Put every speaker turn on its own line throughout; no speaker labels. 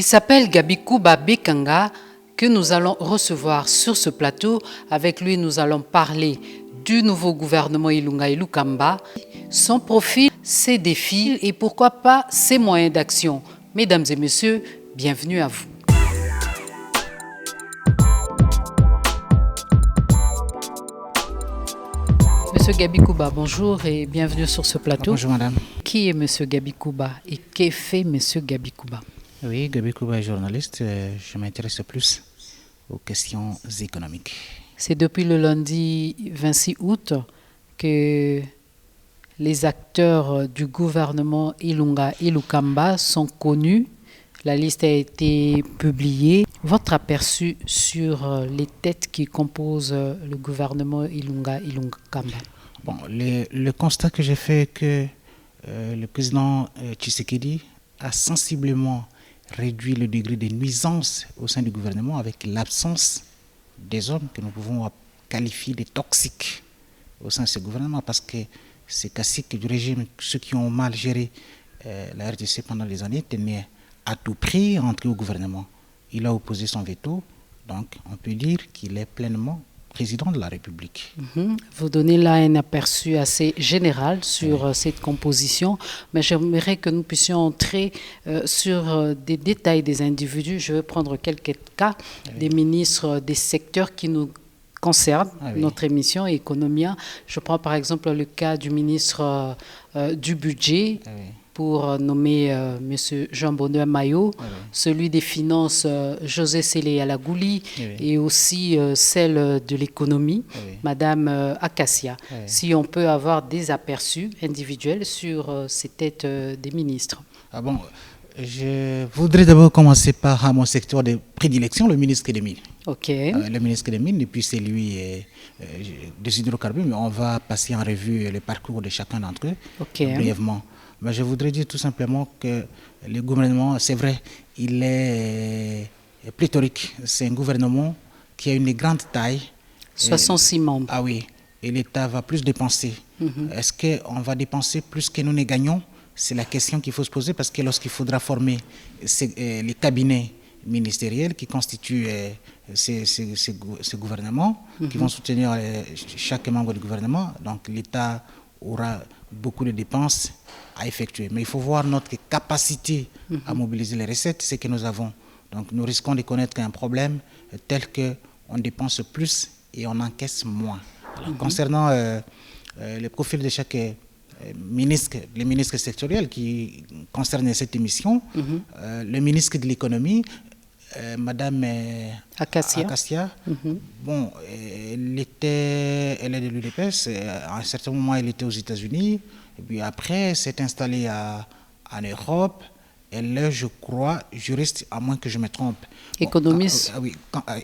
Il s'appelle Gabikouba Bekanga que nous allons recevoir sur ce plateau. Avec lui, nous allons parler du nouveau gouvernement Ilunga Ilukamba, son profil, ses défis et pourquoi pas ses moyens d'action. Mesdames et messieurs, bienvenue à vous. Monsieur Gabikouba, bonjour et bienvenue sur ce plateau.
Bonjour madame.
Qui est Monsieur Gabikouba et qu'est fait Monsieur Gabikouba?
Oui, Gabikouba est journaliste. Je m'intéresse plus aux questions économiques.
C'est depuis le lundi 26 août que les acteurs du gouvernement Ilunga Ilukamba sont connus. La liste a été publiée. Votre aperçu sur les têtes qui composent le gouvernement Ilunga Ilukamba?
Bon, le constat que j'ai fait est que le président Tshisekedi a sensiblement réduit le degré de nuisance au sein du gouvernement avec l'absence des hommes que nous pouvons qualifier de toxiques au sein de ce gouvernement, parce que ces caciques du régime, ceux qui ont mal géré la RDC pendant des années, tenaient à tout prix à entrer au gouvernement. Il a opposé son veto, donc on peut dire qu'il est pleinement président de la République.
Vous donnez là un aperçu assez général sur cette composition, mais j'aimerais que nous puissions entrer sur des détails des individus. Je vais prendre quelques cas des ministres des secteurs qui nous concernent, notre émission Economia. Je prends par exemple le cas du ministre du budget, pour nommer M. Jean-Bonheur Maillot, celui des finances José Sélé Alagouli, et aussi celle de l'économie, Madame Akassia. Si on peut avoir des aperçus individuels sur ces têtes des ministres.
Ah bon, je voudrais d'abord commencer par mon secteur de prédilection, le ministre des Mines.
Ok.
Le ministre des Mines, et puis c'est lui des hydrocarbures, mais on va passer en revue le parcours de chacun d'entre eux brièvement. Mais je voudrais dire tout simplement que le gouvernement, c'est vrai, il est pléthorique. C'est un gouvernement qui a une grande taille.
66 membres.
Ah oui, et l'État va plus dépenser. Est-ce qu'on va dépenser plus que nous ne gagnons? C'est la question qu'il faut se poser, parce que lorsqu'il faudra former les cabinets ministériels qui constituent ce gouvernement, qui vont soutenir chaque membre du gouvernement, donc l'État aura beaucoup de dépenses à effectuer. Mais il faut voir notre capacité à mobiliser les recettes, c'est que nous avons. Donc nous risquons de connaître un problème tel qu'on dépense plus et on encaisse moins. Alors, concernant le profil de chaque ministre, les ministres sectoriels qui concernent cette émission, le ministre de l'économie, Madame Akassia, bon, elle est de l'UDPS. À un certain moment, elle était aux États-Unis, et puis après, s'est installée en Europe. Elle est, je crois, juriste, à moins que je me trompe.
Économiste.
Oui,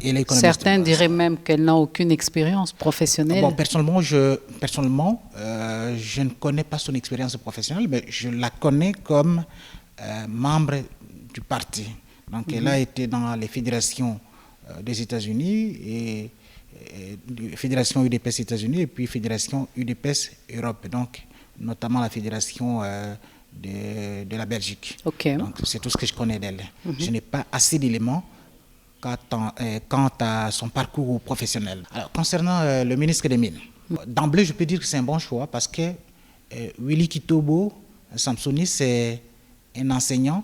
elle est économiste.
Certains diraient même qu'elle n'a aucune expérience professionnelle.
Bon, personnellement, je ne connais pas son expérience professionnelle, mais je la connais comme membre du parti. Donc, elle a été dans les fédérations des États-Unis, et fédération UDPS États-Unis, et puis fédération UDPS Europe, donc notamment la fédération de la Belgique. Donc, c'est tout ce que je connais d'elle. Je n'ai pas assez d'éléments quant à son parcours professionnel. Alors, concernant le ministre des Mines, d'emblée, je peux dire que c'est un bon choix, parce que Willy Kitobo Samsoni, c'est un enseignant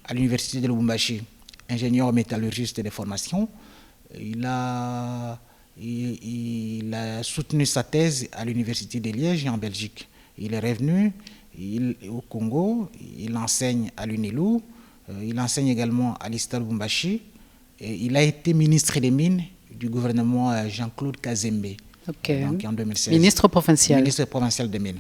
à l'université de Lubumbashi, ingénieur métallurgiste de formation. Il a soutenu sa thèse à l'université de Liège en Belgique. Il est revenu au Congo, il enseigne à l'UNILU, il enseigne également à l'ISTA Lubumbashi, et il a été ministre des Mines du gouvernement Jean-Claude Kazembe, donc en 2016.
Ministre provincial.
Ministre provincial des Mines.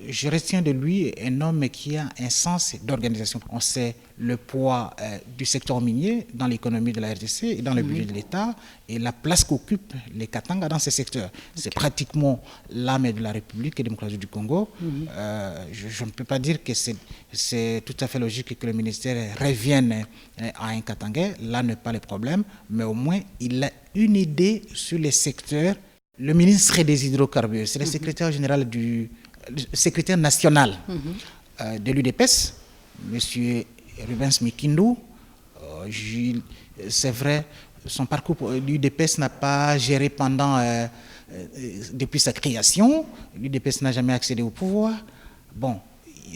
Je retiens de lui un homme qui a un sens d'organisation. On sait le poids du secteur minier dans l'économie de la RDC et dans le budget de l'État, et la place qu'occupent les Katanga dans ces secteurs. C'est pratiquement l'âme de la République démocratique du Congo. Je ne peux pas dire que c'est tout à fait logique que le ministère revienne à un Katangais. Là n'est pas le problème, mais au moins il a une idée sur les secteurs. Le ministre des hydrocarbures, c'est le secrétaire général le secrétaire national de l'UDPS, M. Rubens Mikindu, C'est vrai, son parcours, l'UDPS n'a pas géré depuis sa création. L'UDPS n'a jamais accédé au pouvoir. Bon,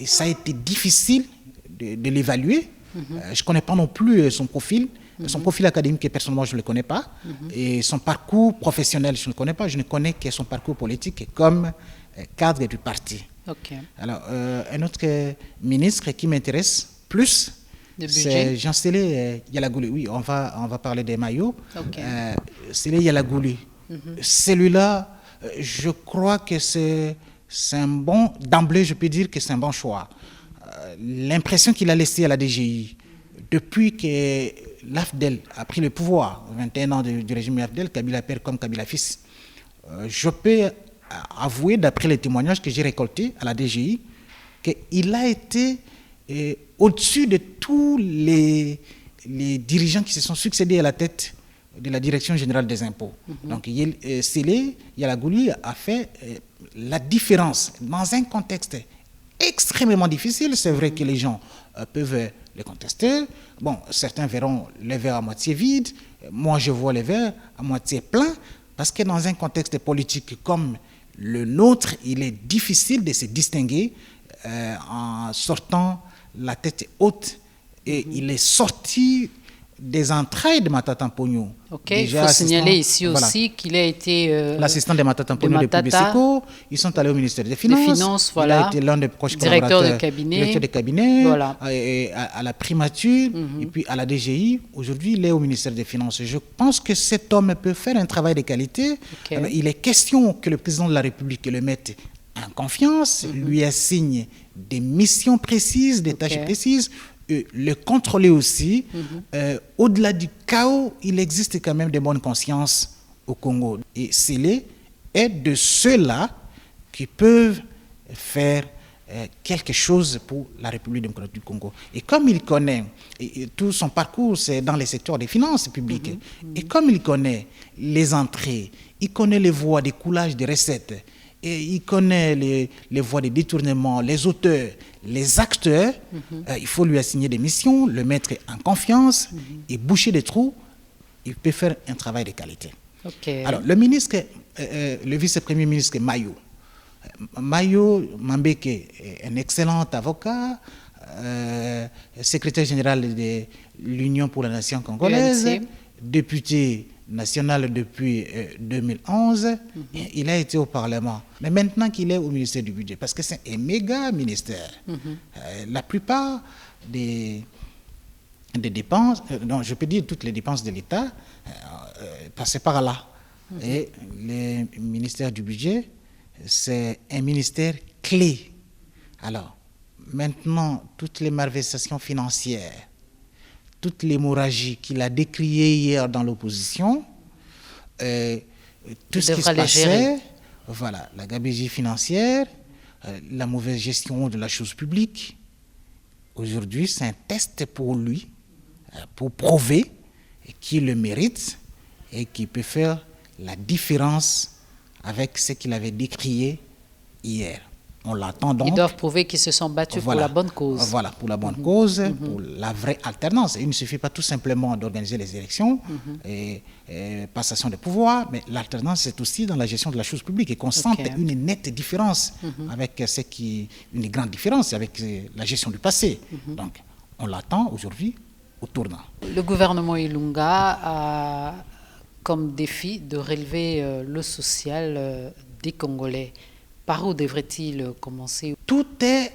ça a été difficile de l'évaluer. Je ne connais pas non plus son profil. Son profil académique, personnellement, je ne le connais pas. Et son parcours professionnel, je ne le connais pas. Je ne connais que son parcours politique comme cadre du parti.
Okay.
Alors, un autre ministre qui m'intéresse plus, c'est Jean-Célé Yalagouli. Oui, on va parler des maillots.
Okay.
Célé Yalagouli. Celui-là, je crois que c'est un bon... D'emblée, je peux dire que c'est un bon choix. L'impression qu'il a laissée à la DGI, depuis que l'AFDEL a pris le pouvoir, 21 ans du régime AFDEL, Kabila père comme Kabila fils, je peux avouer, d'après les témoignages que j'ai récoltés à la DGI, qu'il a été au-dessus de tous les dirigeants qui se sont succédés à la tête de la Direction générale des impôts. Donc, Célé Yalagouli a fait la différence dans un contexte extrêmement difficile. C'est vrai que les gens peuvent le contester. Bon, certains verront le verre à moitié vide. Moi, je vois le verre à moitié plein, parce que dans un contexte politique comme le nôtre, il est difficile de se distinguer en sortant la tête haute. Et il est sorti des entrailles de Matata Mpogno.
Ok, il faut signaler ici aussi qu'il a été...
l'assistant de Matata Mpogno de Publiseco. Ils sont allés au ministère des Finances.
Voilà.
Il a été l'un des proches
directeur
de cabinet,
voilà.
à la primature, et puis à la DGI. Aujourd'hui, il est au ministère des Finances. Je pense que cet homme peut faire un travail de qualité. Okay. Alors, il est question que le président de la République le mette en confiance, lui assigne des missions précises, des tâches précises, le contrôler aussi. Au-delà du chaos, il existe quand même des bonnes consciences au Congo. Et Célé est de ceux-là qui peuvent faire quelque chose pour la République démocratique du Congo. Et comme il connaît, et tout son parcours, c'est dans les secteurs des finances publiques, et comme il connaît les entrées, il connaît les voies des coulages des recettes, et il connaît les voies de détournement, les auteurs, les acteurs, il faut lui assigner des missions, le mettre en confiance et boucher des trous. Il peut faire un travail de qualité.
Okay.
Alors, le vice-premier ministre Mayo Mambeke est un excellent avocat, secrétaire général de l'Union pour la Nation congolaise, député national depuis 2011, il a été au Parlement. Mais maintenant qu'il est au ministère du Budget, parce que c'est un méga ministère, la plupart des dépenses, non, je peux dire toutes les dépenses de l'État, passaient par là. Et le ministère du Budget, c'est un ministère clé. Alors, maintenant, toutes les malversations financières, toute l'hémorragie qu'il a décriée hier dans l'opposition, tout ce qui se passait, voilà, la gabegie financière, la mauvaise gestion de la chose publique. Aujourd'hui, c'est un test pour lui, pour prouver qu'il le mérite et qu'il peut faire la différence avec ce qu'il avait décrié hier. On l'attend donc.
Ils doivent prouver qu'ils se sont battus pour la bonne cause.
Voilà, pour la bonne cause, pour la vraie alternance. Il ne suffit pas tout simplement d'organiser les élections et passation de pouvoir, mais l'alternance, c'est aussi dans la gestion de la chose publique et qu'on sente une nette différence avec une grande différence avec la gestion du passé. Donc, on l'attend aujourd'hui au tournant.
Le gouvernement Ilunga a comme défi de relever le social des Congolais. Par où devrait-il commencer?
Tout est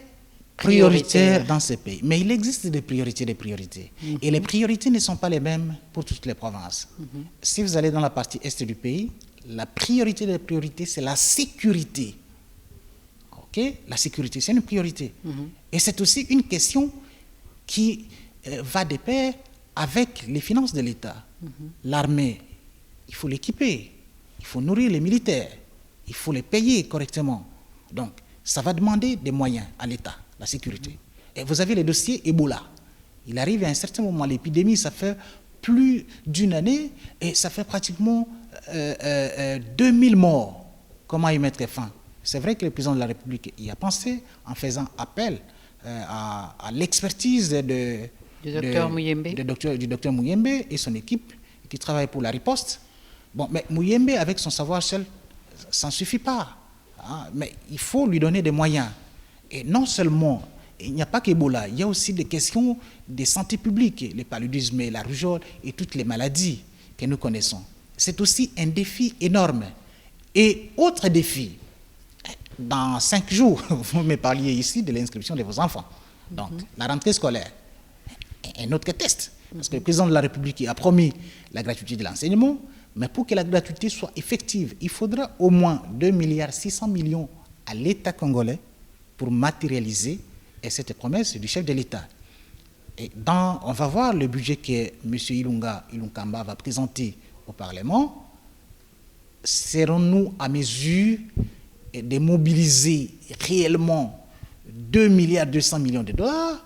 prioritaire dans ce pays. Mais il existe des priorités. Et les priorités ne sont pas les mêmes pour toutes les provinces. Si vous allez dans la partie est du pays, la priorité des priorités, c'est la sécurité. OK? La sécurité, c'est une priorité. Et c'est aussi une question qui va de pair avec les finances de l'État. L'armée, il faut l'équiper. Il faut nourrir les militaires. Il faut les payer correctement. Donc, ça va demander des moyens à l'État, la sécurité. Et vous avez le dossier Ebola. Il arrive à un certain moment, l'épidémie, ça fait plus d'une année et ça fait pratiquement 2000 morts. Comment y mettre fin? C'est vrai que le président de la République y a pensé en faisant appel à l'expertise du docteur Mouyembe et son équipe qui travaillent pour la riposte. Bon, mais Mouyembe, avec son savoir seul, ça ne suffit pas. Hein, mais il faut lui donner des moyens. Et non seulement, il n'y a pas qu'Ebola, il y a aussi des questions de santé publique, le paludisme, la rougeole et toutes les maladies que nous connaissons. C'est aussi un défi énorme. Et autre défi, dans 5 jours, vous me parliez ici de l'inscription de vos enfants. Donc, la rentrée scolaire, un autre test. Parce que le président de la République a promis la gratuité de l'enseignement, mais pour que la gratuité soit effective, il faudra au moins 2,6 milliards à l'État congolais pour matérialiser cette promesse du chef de l'État. Et on va voir le budget que M. Ilunkamba va présenter au Parlement. Serons-nous à mesure de mobiliser réellement 2,2 milliards de dollars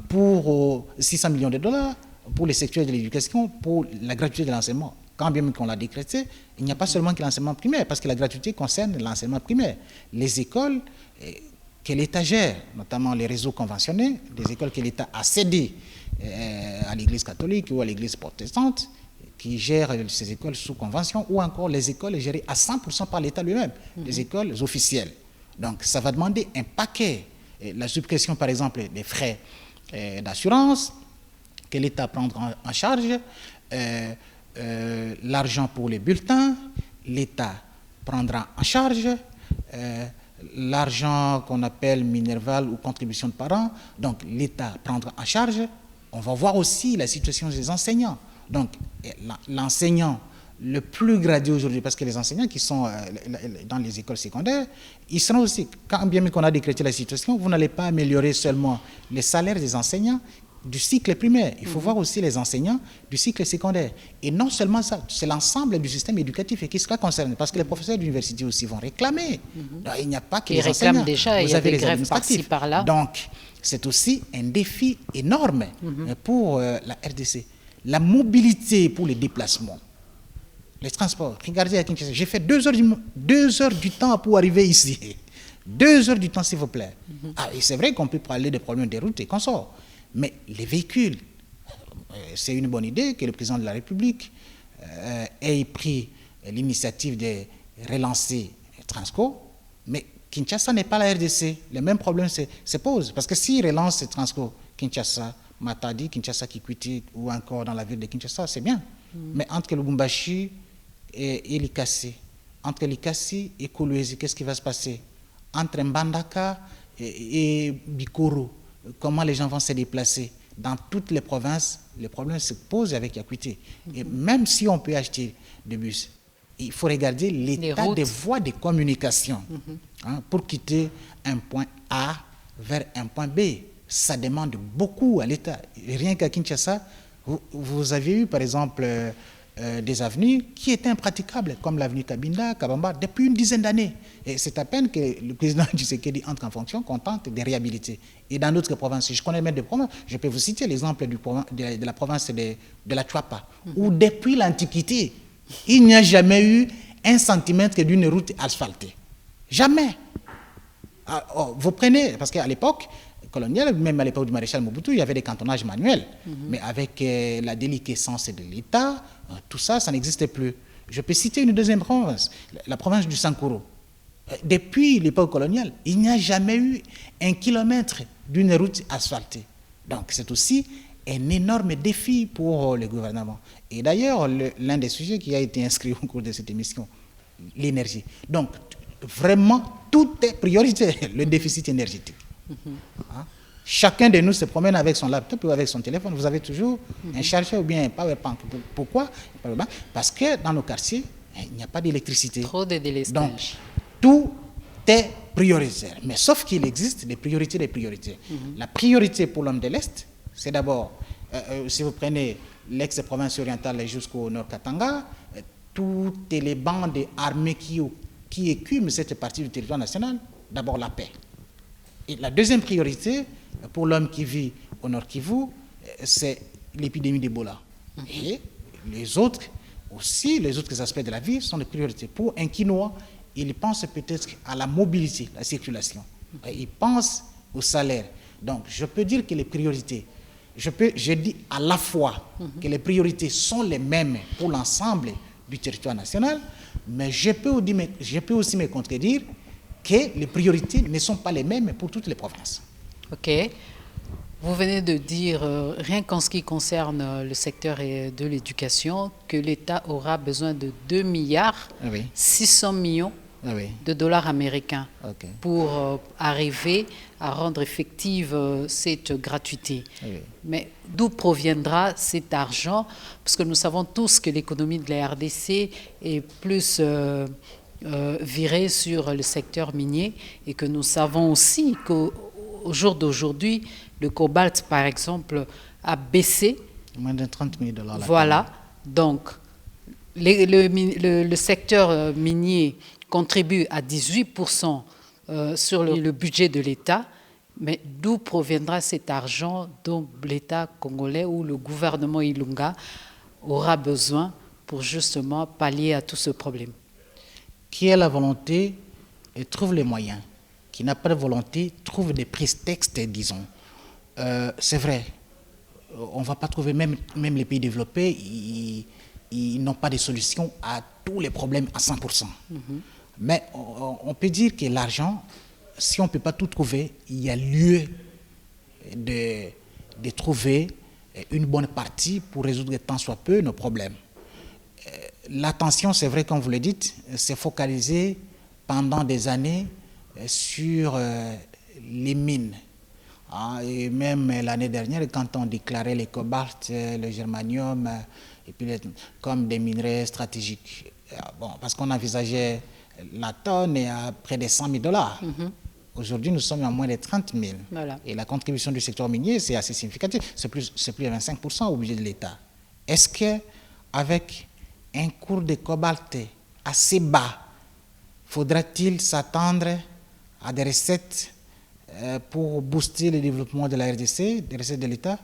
pour 600 millions de dollars pour le secteur de l'éducation, pour la gratuité de l'enseignement? Quand bien même qu'on l'a décrété, il n'y a pas seulement que l'enseignement primaire, parce que la gratuité concerne l'enseignement primaire. Les écoles que l'État gère, notamment les réseaux conventionnés, des écoles que l'État a cédées à l'Église catholique ou à l'Église protestante, qui gèrent ces écoles sous convention, ou encore les écoles gérées à 100% par l'État lui-même, les écoles officielles. Donc ça va demander un paquet, la suppression par exemple des frais d'assurance que l'État prendra en charge, l'argent pour les bulletins, l'État prendra en charge, l'argent qu'on appelle minerval ou contribution de parents, donc l'État prendra en charge. On va voir aussi la situation des enseignants. Donc l'enseignant le plus gradé aujourd'hui, parce que les enseignants qui sont dans les écoles secondaires, ils seront aussi, quand bien même qu'on a décrété la situation, vous n'allez pas améliorer seulement les salaires des enseignants du cycle primaire, il faut voir aussi les enseignants du cycle secondaire. Et non seulement ça, c'est l'ensemble du système éducatif qui sera concerné, parce que les professeurs d'université aussi vont réclamer. Donc, il n'y a pas que les enseignants.
Ils réclament déjà, il y a des grèves par-ci, par-là.
Donc, c'est aussi un défi énorme pour la RDC. La mobilité pour les déplacements, les transports. Regardez à Kinshasa, j'ai fait 2 heures du temps pour arriver ici. 2 heures du temps, s'il vous plaît. Et c'est vrai qu'on peut parler des problèmes des routes et qu'on sort. Mais les véhicules, c'est une bonne idée que le président de la République ait pris l'initiative de relancer Transco, mais Kinshasa n'est pas la RDC. Le même problème se pose. Parce que s'il relance Transco, Kinshasa, Matadi, Kinshasa, Kikwiti, ou encore dans la ville de Kinshasa, c'est bien. Mais entre Lubumbashi et Likasi, entre Likasi et Kolwezi, qu'est-ce qui va se passer? Entre Mbandaka et Bikoro, comment les gens vont se déplacer? Dans toutes les provinces, le problème se pose avec Yakuité. Et même si on peut acheter des bus, il faut regarder l'état des voies de communication pour quitter un point A vers un point B. Ça demande beaucoup à l'État. Rien qu'à Kinshasa, vous avez eu par exemple des avenues qui étaient impraticables, comme l'avenue Kabinda, Kabamba, depuis une dizaine d'années. Et c'est à peine que le président Tshisekedi entre en fonction qu'on tente de réhabiliter. Et dans d'autres provinces, je connais même des provinces, je peux vous citer l'exemple de la province de la Chuapa, où depuis l'Antiquité, il n'y a jamais eu 1 centimètre d'une route asphaltée. Jamais. Vous prenez, parce qu'à l'époque coloniale, même à l'époque du maréchal Mobutu, il y avait des cantonnages manuels. Mais avec la déliquescence de l'État, tout ça, ça n'existait plus. Je peux citer une deuxième province, la province du Sankoro. Depuis l'époque coloniale, il n'y a jamais eu 1 kilomètre d'une route asphaltée. Donc c'est aussi un énorme défi pour le gouvernement. Et d'ailleurs, l'un des sujets qui a été inscrit au cours de cette émission, l'énergie. Donc vraiment, tout est prioritaire, le déficit énergétique. Chacun de nous se promène avec son laptop ou avec son téléphone. Vous avez toujours un chargeur ou bien un powerbank. Pourquoi? Parce que dans nos quartiers, il n'y a pas d'électricité.
Trop de délestage.
Donc, tout est prioritaire. Mais sauf qu'il existe des priorités, La priorité pour l'homme de l'Est, c'est d'abord, si vous prenez l'ex-province orientale jusqu'au nord Katanga, toutes les bandes armées qui écument cette partie du territoire national, d'abord la paix. Et la deuxième priorité pour l'homme qui vit au Nord Kivu, c'est l'épidémie d'Ebola. Et les autres aspects de la vie sont des priorités. Pour un Quinois, il pense peut-être à la mobilité, la circulation. Il pense au salaire. Donc, je peux dire que les priorités je dis à la fois que les priorités sont les mêmes pour l'ensemble du territoire national, mais je peux aussi me contredire que les priorités ne sont pas les mêmes pour toutes les provinces.
OK. Vous venez de dire, rien qu'en ce qui concerne le secteur de l'éducation, que l'État aura besoin de 2 milliards 600 millions de dollars américains pour arriver à rendre effective cette gratuité. Mais d'où proviendra cet argent? Parce que nous savons tous que l'économie de la RDC est plus virée sur le secteur minier et que nous savons aussi qu'au jour d'aujourd'hui, le cobalt, par exemple, a baissé.
Moins de 30 000 $.
Voilà. Donc, le secteur minier contribue à 18% sur le budget de l'État. Mais d'où proviendra cet argent dont l'État congolais ou le gouvernement Ilunga aura besoin pour justement pallier à tout ce problème?
Qui a la volonté et trouve les moyens. Qui n'a pas de volonté trouve des prétextes, disons. C'est vrai, on ne va pas trouver, même les pays développés, ils n'ont pas de solution à tous les problèmes à 100%. Mais on peut dire que l'argent, si on ne peut pas tout trouver, il y a lieu de trouver une bonne partie pour résoudre tant soit peu nos problèmes. L'attention, c'est vrai, comme vous le dites, s'est focalisée pendant des années sur les mines. Et même l'année dernière, quand on déclarait les cobalt, le germanium, et puis comme des minerais stratégiques, parce qu'on envisageait la tonne à près de 100 000 $. Aujourd'hui, nous sommes à moins de 30 000.
Voilà.
Et la contribution du secteur minier, c'est assez significatif. C'est plus de 25% au budget de l'État. Est-ce qu'avec un cours de cobalt assez bas, faudra-t-il s'attendre à des recettes pour booster le développement de la RDC, des recettes de l'État?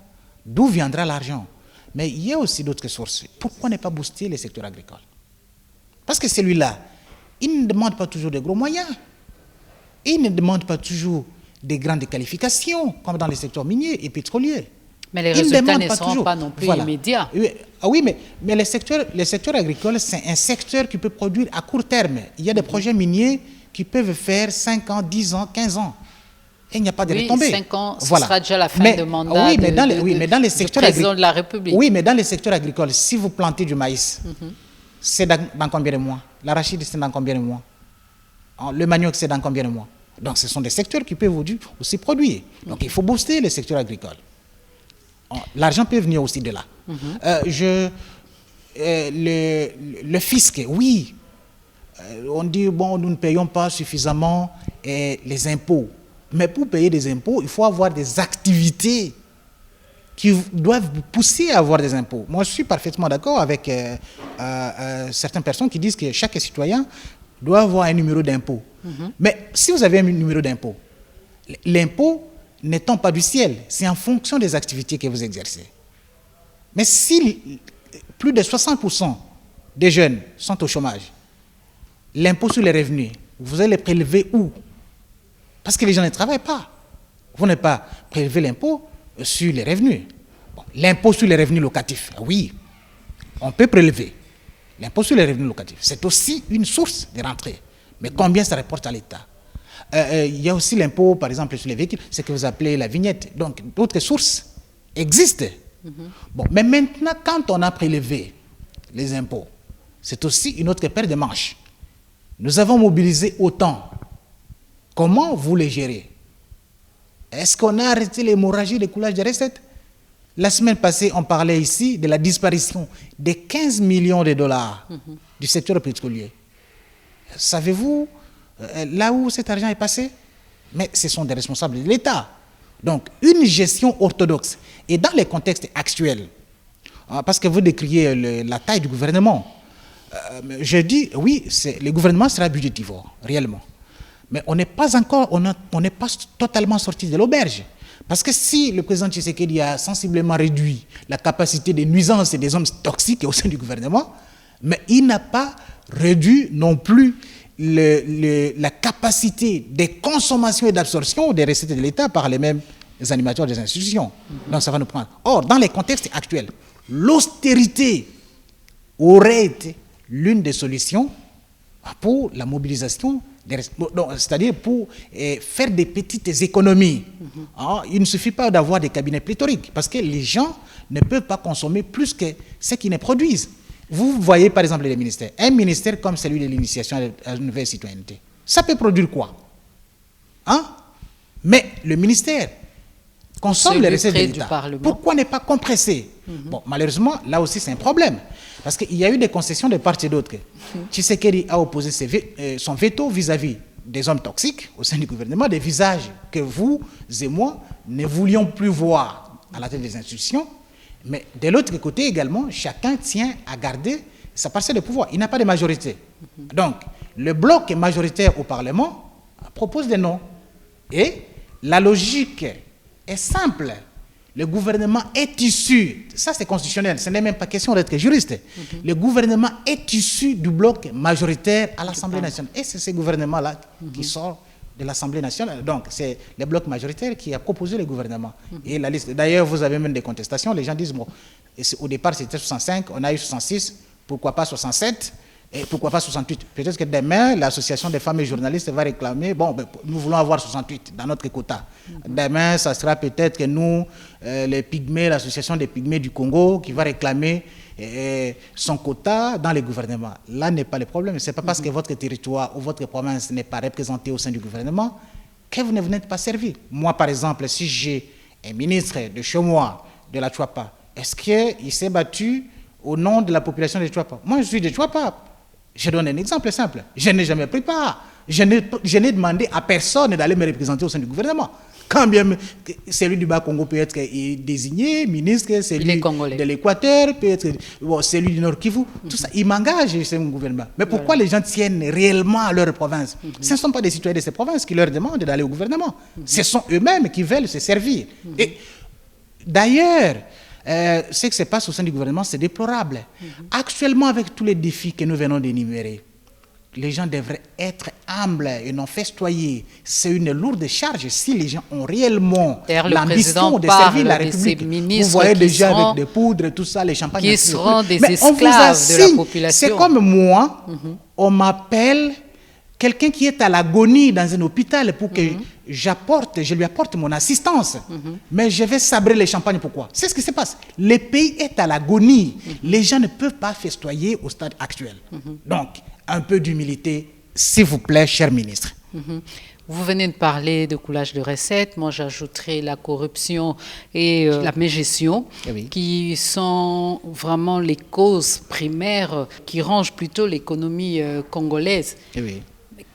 D'où viendra l'argent? Mais il y a aussi d'autres sources. Pourquoi ne pas booster le secteur agricole? Parce que celui-là, il ne demande pas toujours de gros moyens. Il ne demande pas toujours des grandes qualifications, comme dans les secteurs miniers et pétroliers.
Mais les résultats ne seront pas non plus immédiats.
Oui, mais le secteur agricole, c'est un secteur qui peut produire à court terme. Il y a des projets miniers qui peuvent faire 5 ans, 10 ans, 15 ans. Et il n'y a pas de retombées.
5 ans, ce sera déjà la fin de mandat du président de la République.
Oui, mais dans les secteurs agricoles, si vous plantez du maïs, c'est dans combien de mois? L'arachide, c'est dans combien de mois? Le manioc, c'est dans combien de mois? Donc, ce sont des secteurs qui peuvent aussi produire. Donc, il faut booster les secteurs agricoles. L'argent peut venir aussi de là. Le fisc, oui. On dit, bon, nous ne payons pas suffisamment les impôts. Mais pour payer des impôts, il faut avoir des activités qui doivent vous pousser à avoir des impôts. Moi, je suis parfaitement d'accord avec certaines personnes qui disent que chaque citoyen doit avoir un numéro d'impôt. Mais si vous avez un numéro d'impôt, l'impôt n'étant pas du ciel, c'est en fonction des activités que vous exercez. Mais si plus de 60% des jeunes sont au chômage, l'impôt sur les revenus, vous allez le prélever où? Parce que les gens ne travaillent pas. Vous n'avez pas prélevé l'impôt sur les revenus. L'impôt sur les revenus locatifs, oui, on peut prélever. L'impôt sur les revenus locatifs, c'est aussi une source de rentrée. Mais combien ça rapporte à l'État? Il y a aussi l'impôt, par exemple, sur les véhicules, ce que vous appelez la vignette. Donc, d'autres sources existent. Bon, mais maintenant, quand on a prélevé les impôts, c'est aussi une autre paire de manches. Nous avons mobilisé autant. Comment vous les gérez? Est-ce qu'on a arrêté l'hémorragie des coulages des recettes? La semaine passée, on parlait ici de la disparition de 15 millions de dollars du secteur pétrolier. Savez-vous là où cet argent est passé? Mais ce sont des responsables de l'État. Donc, une gestion orthodoxe. Et dans les contextes actuels, parce que vous décriez la taille du gouvernement, je dis, oui, le gouvernement sera budgétivore, réellement. Mais on n'est pas encore, on n'est pas totalement sorti de l'auberge. Parce que si le président Tshisekedi a sensiblement réduit la capacité des nuisances et des hommes toxiques au sein du gouvernement, mais il n'a pas réduit non plus la capacité de consommation et d'absorption des recettes de l'État par les mêmes animateurs des institutions. Donc ça va nous prendre. Or, dans les contextes actuels, l'austérité aurait été l'une des solutions pour la mobilisation, c'est-à-dire pour faire des petites économies. Il ne suffit pas d'avoir des cabinets pléthoriques, parce que les gens ne peuvent pas consommer plus que ce qu'ils ne produisent. Vous voyez par exemple les ministères. Un ministère comme celui de l'initiation à la nouvelle citoyenneté, ça peut produire quoi? Mais le ministère consomme les recettes de l'État. Pourquoi ne pas compresser? Bon, malheureusement, là aussi c'est un problème. Parce qu'il y a eu des concessions de part et d'autre. Tshisekedi a opposé son veto vis-à-vis des hommes toxiques au sein du gouvernement, des visages que vous et moi ne voulions plus voir à la tête des institutions. Mais de l'autre côté également, chacun tient à garder sa parcelle de pouvoir. Il n'a pas de majorité. Donc, le bloc majoritaire au Parlement propose des noms. Et la logique est simple. Le gouvernement est issu, ça c'est constitutionnel, ce n'est même pas question d'être juriste. Le gouvernement est issu du bloc majoritaire à l'Assemblée nationale. Et c'est ce gouvernement-là qui sort de l'Assemblée nationale. Donc c'est le bloc majoritaire qui a proposé le gouvernement. Et la liste, d'ailleurs vous avez même des contestations, les gens disent, bon, au départ c'était 65, on a eu 66, pourquoi pas 67 ? Et pourquoi pas 68? Peut-être que demain, l'association des femmes et journalistes va réclamer, bon, nous voulons avoir 68 dans notre quota. Demain, ça sera peut-être que nous, les Pygmées, l'association des Pygmées du Congo, qui va réclamer son quota dans les gouvernements. Là n'est pas le problème. Ce n'est pas parce que votre territoire ou votre province n'est pas représenté au sein du gouvernement que vous ne n'êtes pas servi. Moi, par exemple, si j'ai un ministre de chez moi, de la Chouapa, est-ce qu'il s'est battu au nom de la population de Chouapa? Moi, je suis de Chouapa. Je donne un exemple simple. Je n'ai jamais pris part. Je n'ai demandé à personne d'aller me représenter au sein du gouvernement. Quand bien celui du Bas-Congo peut être désigné, ministre, celui de l'Équateur, peut être celui du Nord Kivu, tout ça, il m'engage, c'est mon gouvernement. Mais pourquoi les gens tiennent réellement à leur province? Ce ne sont pas des citoyens de ces provinces qui leur demandent d'aller au gouvernement. Ce sont eux-mêmes qui veulent se servir. Et d'ailleurs, ce qui se passe au sein du gouvernement, c'est déplorable. Actuellement, avec tous les défis que nous venons d'énumérer, les gens devraient être humbles et non festoyer. C'est une lourde charge si les gens ont réellement l'ambition de servir la République. Vous voyez déjà avec des poudres, tout ça, les champagnes.
Qui seront des esclaves de la population.
C'est comme moi, on m'appelle quelqu'un qui est à l'agonie dans un hôpital pour que je lui apporte mon assistance. Mais je vais sabrer les champagnes, pourquoi? C'est ce qui se passe. Le pays est à l'agonie. Les gens ne peuvent pas festoyer au stade actuel. Donc, un peu d'humilité, s'il vous plaît, cher ministre.
Vous venez de parler de coulage de recettes. Moi, j'ajouterai la corruption et la mégestion, qui sont vraiment les causes primaires qui rongent plutôt l'économie congolaise.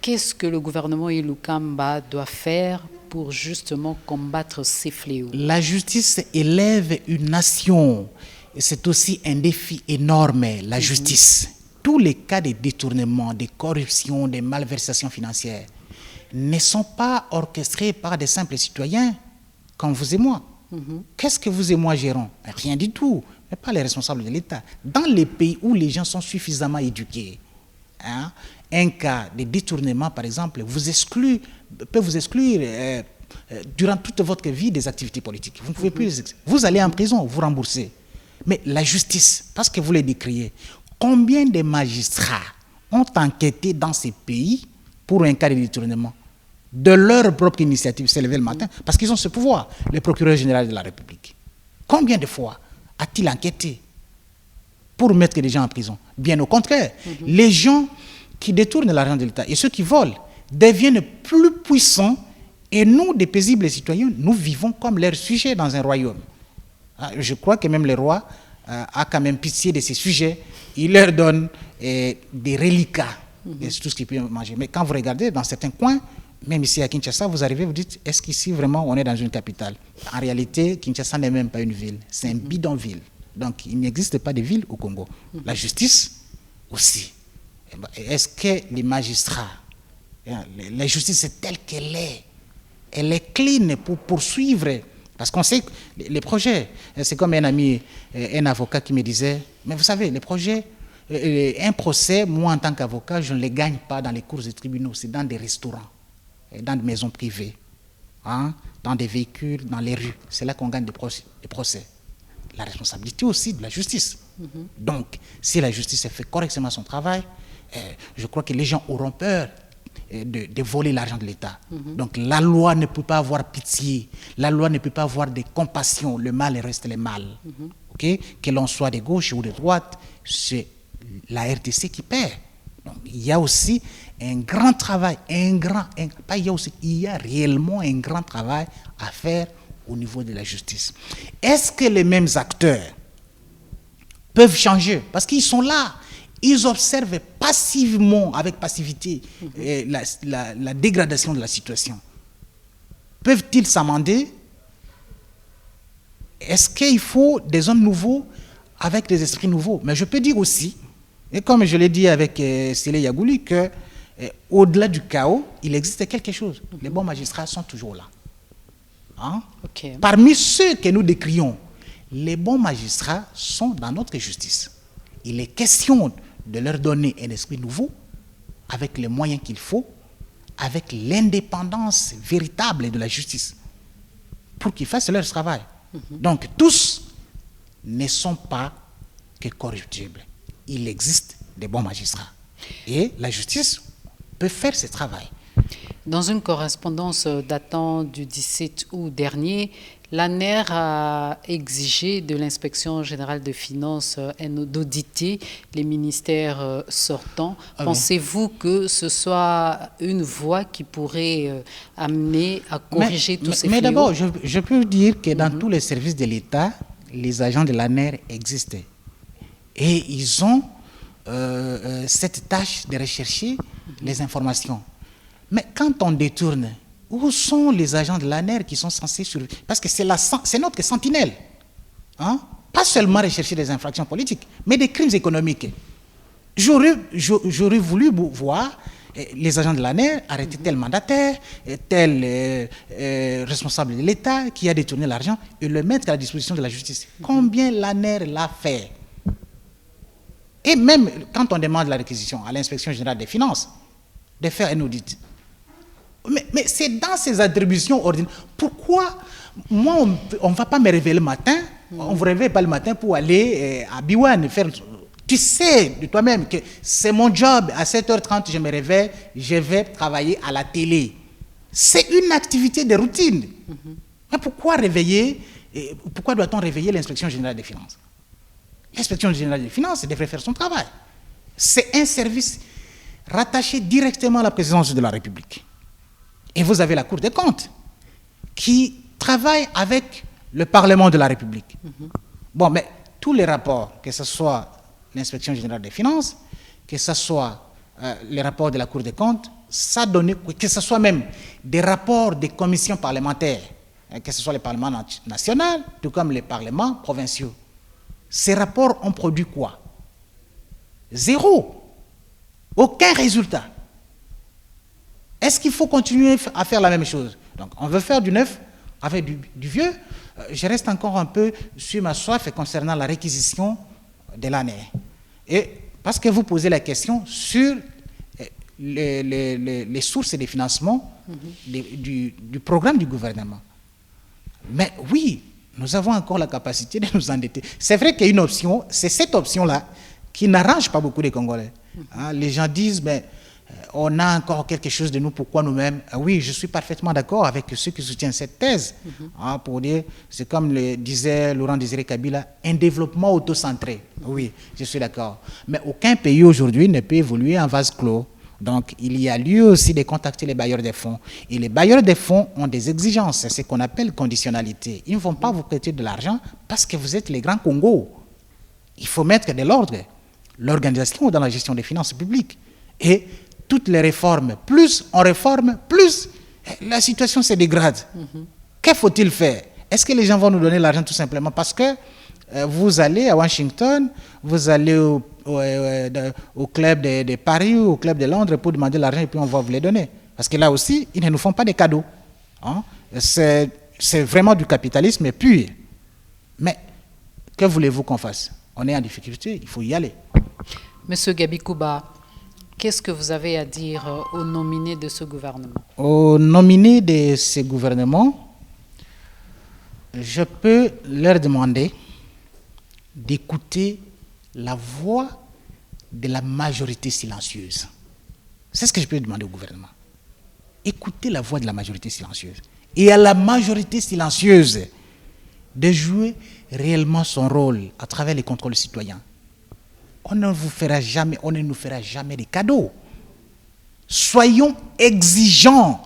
Qu'est-ce que le gouvernement Ilukamba doit faire pour justement combattre ces fléaux?
La justice élève une nation. Et c'est aussi un défi énorme, la justice. Tous les cas de détournement, de corruption, de malversation financière ne sont pas orchestrés par des simples citoyens comme vous et moi. Qu'est-ce que vous et moi gérons? Rien du tout, mais pas les responsables de l'État. Dans les pays où les gens sont suffisamment éduqués, un cas de détournement, par exemple, peut vous exclure durant toute votre vie des activités politiques. Vous ne pouvez plus. Vous allez en prison, vous remboursez. Mais la justice, parce que vous les décriez, combien de magistrats ont enquêté dans ces pays pour un cas de détournement de leur propre initiative, s'est levé le matin, parce qu'ils ont ce pouvoir, le procureur général de la République. Combien de fois a-t-il enquêté pour mettre les gens en prison? Bien au contraire, les gens qui détournent l'argent de l'État et ceux qui volent deviennent plus puissants, et nous, des paisibles citoyens, nous vivons comme leurs sujets dans un royaume. Je crois que même le roi a quand même pitié de ces sujets. Il leur donne des reliquats, c'est tout ce qu'ils peuvent manger. Mais quand vous regardez dans certains coins, même ici à Kinshasa, vous arrivez, vous dites, est-ce qu'ici vraiment on est dans une capitale? En réalité, Kinshasa n'est même pas une ville, c'est un bidonville. Donc il n'existe pas de ville au Congo. La justice aussi. Est-ce que les magistrats, la justice est telle qu'elle est, elle est clean pour poursuivre? Parce qu'on sait que les projets, c'est comme un ami, un avocat qui me disait, mais vous savez, les projets, un procès, moi en tant qu'avocat, je ne les gagne pas dans les cours des tribunaux, c'est dans des restaurants, dans des maisons privées. dans des véhicules, dans les rues. C'est là qu'on gagne des procès. La responsabilité aussi de la justice. Donc, si la justice a fait correctement son travail, je crois que les gens auront peur de voler l'argent de l'État. Donc, la loi ne peut pas avoir pitié. La loi ne peut pas avoir de compassion. Le mal reste le mal. Okay? Que l'on soit de gauche ou de droite, c'est la RDC qui perd. Donc, il y a aussi un grand travail, il y a réellement un grand travail à faire au niveau de la justice. Est-ce que les mêmes acteurs peuvent changer? Parce qu'ils sont là, ils observent passivement, avec passivité, la dégradation de la situation. Peuvent-ils s'amender? Est-ce qu'il faut des hommes nouveaux avec des esprits nouveaux? Mais je peux dire aussi, et comme je l'ai dit avec Sélé Yagouli, que au-delà du chaos, il existe quelque chose. Les bons magistrats sont toujours là. Hein? Okay. Parmi ceux que nous décrions, les bons magistrats sont dans notre justice. Il est question de leur donner un esprit nouveau, avec les moyens qu'il faut, avec l'indépendance véritable de la justice, pour qu'ils fassent leur travail. Donc tous ne sont pas que corruptibles. Il existe des bons magistrats. Et la justice peut faire ce travail.
Dans une correspondance datant du 17 août dernier, l'ANER a exigé de l'Inspection générale des finances d'auditer les ministères sortants. Pensez-vous que ce soit une voie qui pourrait amener à corriger tous ces fléaux?
Mais d'abord, je peux dire que dans tous les services de l'État, les agents de l'ANER existent. Et ils ont cette tâche de rechercher les informations. Mais quand on détourne, où sont les agents de l'ANER qui sont censés surveiller? Parce que c'est notre sentinelle. Hein? Pas seulement rechercher des infractions politiques, mais des crimes économiques. J'aurais voulu voir les agents de l'ANER arrêter tel mandataire, tel responsable de l'État qui a détourné l'argent et le mettre à la disposition de la justice. Combien l'ANER l'a fait? Et même quand on demande la réquisition à l'Inspection générale des finances de faire un audit. Mais c'est dans ces attributions ordinaires. Pourquoi moi, on ne va pas me réveiller le matin, on ne vous réveille pas le matin pour aller à Biwan faire... Tu sais de toi-même que c'est mon job, à 7h30, je me réveille, je vais travailler à la télé. C'est une activité de routine. Mais pourquoi doit-on réveiller l'Inspection générale des finances? L'Inspection générale des finances devrait faire son travail. C'est un service rattaché directement à la présidence de la République. Et vous avez la Cour des comptes qui travaille avec le Parlement de la République. Bon, mais tous les rapports, que ce soit l'Inspection générale des finances, que ce soit les rapports de la Cour des comptes, ça donne, que ce soit même des rapports des commissions parlementaires, que ce soit les parlements nationaux, tout comme les parlements provinciaux. Ces rapports ont produit quoi? Zéro. Aucun résultat. Est-ce qu'il faut continuer à faire la même chose? Donc, on veut faire du neuf avec du vieux. Je reste encore un peu sur ma soif concernant la réquisition de l'ANER. Et parce que vous posez la question sur les sources des financements du programme du gouvernement. Mais oui, nous avons encore la capacité de nous endetter. C'est vrai qu'il y a une option, c'est cette option-là qui n'arrange pas beaucoup les Congolais. Hein, les gens disent, mais on a encore quelque chose de nous, pourquoi nous-mêmes? Oui, je suis parfaitement d'accord avec ceux qui soutiennent cette thèse. Hein, pour dire, c'est comme le disait Laurent Désiré Kabila, un développement autocentré. Oui, je suis d'accord. Mais aucun pays aujourd'hui ne peut évoluer en vase clos. Donc, il y a lieu aussi de contacter les bailleurs des fonds. Et les bailleurs des fonds ont des exigences, c'est ce qu'on appelle conditionnalité. Ils ne vont pas vous prêter de l'argent parce que vous êtes les grands Congos. Il faut mettre de l'ordre, l'organisation dans la gestion des finances publiques. Et toutes les réformes, plus on réforme, plus la situation se dégrade. Que faut-il faire? Est-ce que les gens vont nous donner l'argent tout simplement parce que vous allez à Washington, vous allez au club de Paris ou au club de Londres pour demander l'argent et puis on va vous les donner? Parce que là aussi, ils ne nous font pas des cadeaux. Hein? C'est vraiment du capitalisme pur. Mais que voulez-vous qu'on fasse? On est en difficulté, il faut y aller.
Monsieur Gabi Kouba, qu'est-ce que vous avez à dire aux nominés de ce gouvernement?
Aux nominés de ce gouvernement, je peux leur demander d'écouter la voix de la majorité silencieuse. C'est ce que je peux demander au gouvernement. Écoutez la voix de la majorité silencieuse. Et à la majorité silencieuse de jouer réellement son rôle à travers les contrôles citoyens. On ne nous fera jamais des cadeaux. Soyons exigeants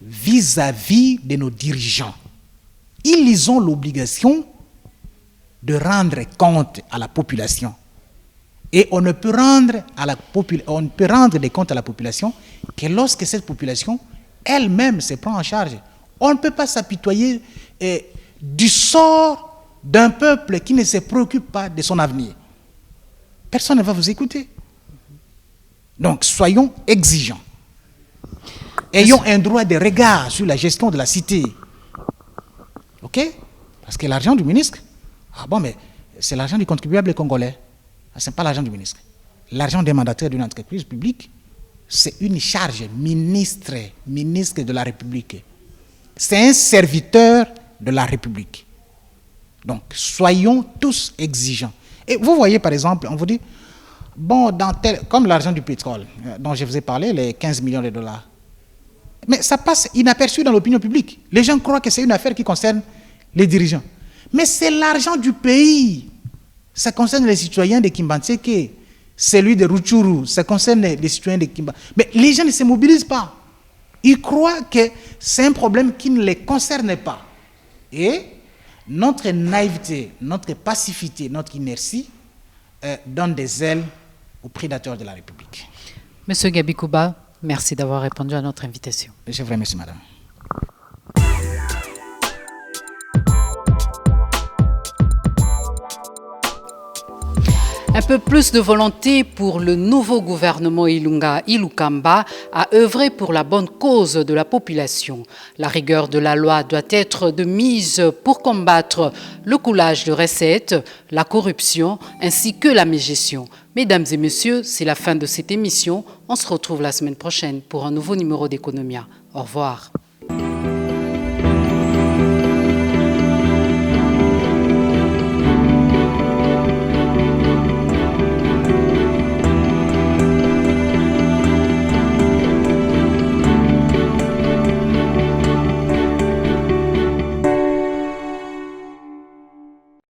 vis-à-vis de nos dirigeants. Ils ont l'obligation de rendre compte à la population. Et on ne peut rendre des comptes à la population que lorsque cette population elle-même se prend en charge. On ne peut pas s'apitoyer du sort d'un peuple qui ne se préoccupe pas de son avenir. Personne ne va vous écouter. Donc, soyons exigeants. Ayons un droit de regard sur la gestion de la cité. OK? Parce que l'argent du ministre, mais c'est l'argent du contribuable congolais. Ce n'est pas l'argent du ministre. L'argent des mandataires d'une entreprise publique, c'est une charge ministre de la République. C'est un serviteur de la République. Donc, soyons tous exigeants. Et vous voyez, par exemple, on vous dit, comme l'argent du pétrole, dont je vous ai parlé, les 15 millions de dollars, mais ça passe inaperçu dans l'opinion publique. Les gens croient que c'est une affaire qui concerne les dirigeants. Mais c'est l'argent du pays. Ça concerne les citoyens de Kimbantseke, celui de Rutshuru, ça concerne les citoyens de Kimba. Mais les gens ne se mobilisent pas. Ils croient que c'est un problème qui ne les concerne pas. Et notre naïveté, notre passivité, notre inertie donne des ailes aux prédateurs de la République.
Monsieur Gabi Kouba, merci d'avoir répondu à notre invitation.
Je vous remercie, madame.
Un peu plus de volonté pour le nouveau gouvernement Ilunga Ilukamba à œuvrer pour la bonne cause de la population. La rigueur de la loi doit être de mise pour combattre le coulage de recettes, la corruption ainsi que la mégestion. Mesdames et messieurs, c'est la fin de cette émission. On se retrouve la semaine prochaine pour un nouveau numéro d'Economia. Au revoir.